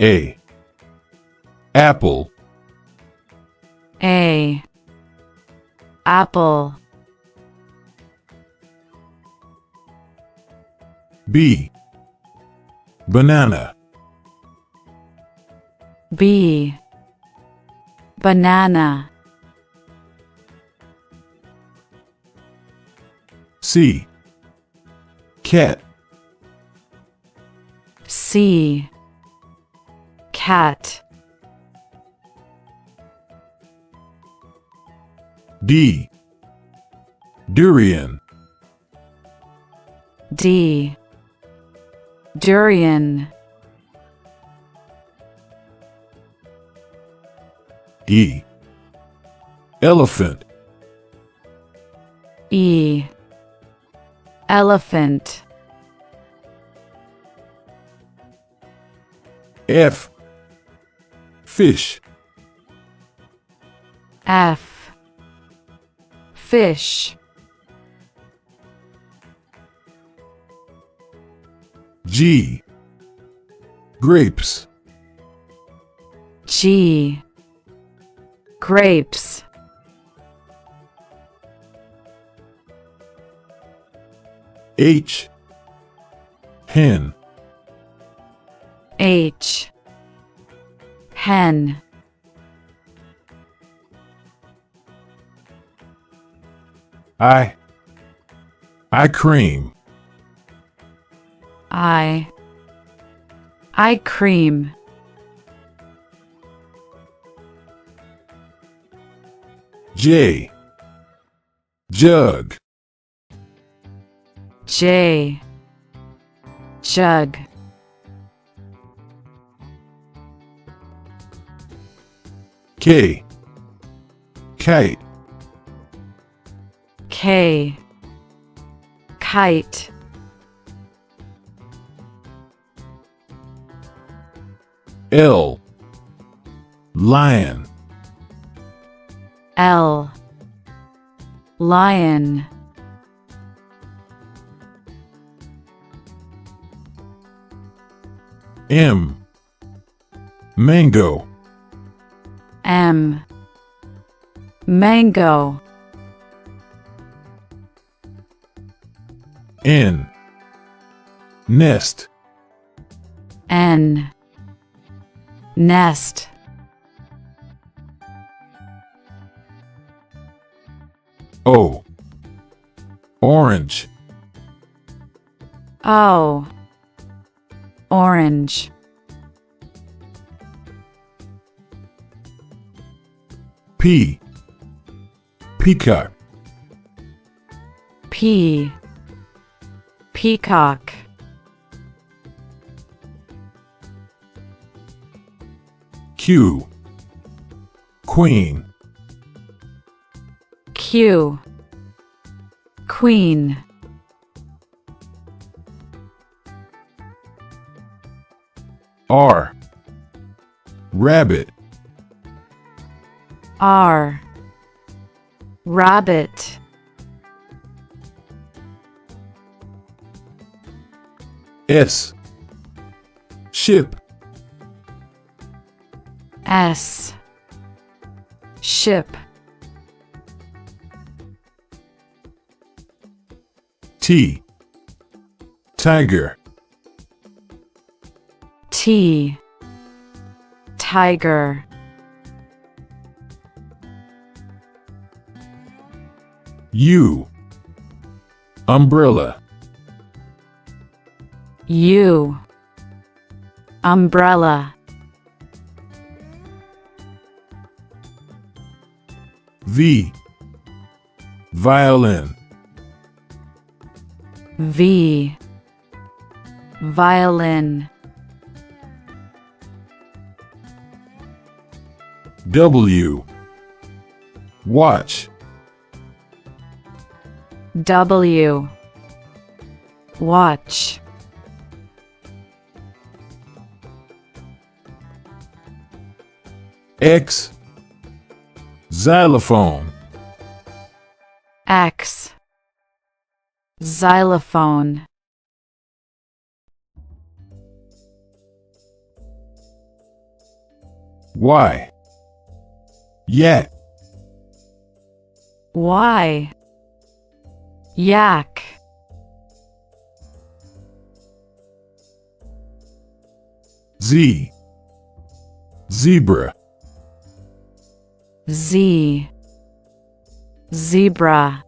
A. Apple. A. Apple. B. Banana. B. Banana. C. Cat. C. Cat. D. Durian. D. Durian. E. Elephant. E. Elephant. F. Fish. F. Fish. G. Grapes. G. Grapes. H. Hen. H. Hen. I. Cream. I. Cream. J. Jug. J. Jug. K. Kite. K. Kite. L. Lion. L. Lion. M. Mango. M. Mango. N. Nest. N. Nest. O. Orange. O. Orange. P. Peacock. P. Peacock. Q. Queen. Q. Queen. R. Rabbit. R. Rabbit. S. Ship. S. Ship. T. Tiger. T. Tiger. U. Umbrella. U. Umbrella. V. Violin. V. Violin. W. Watch. W. Watch. X. Xylophone. X. Xylophone. Y. Yet. Y. Yak. Z. Zebra. Z. Zebra.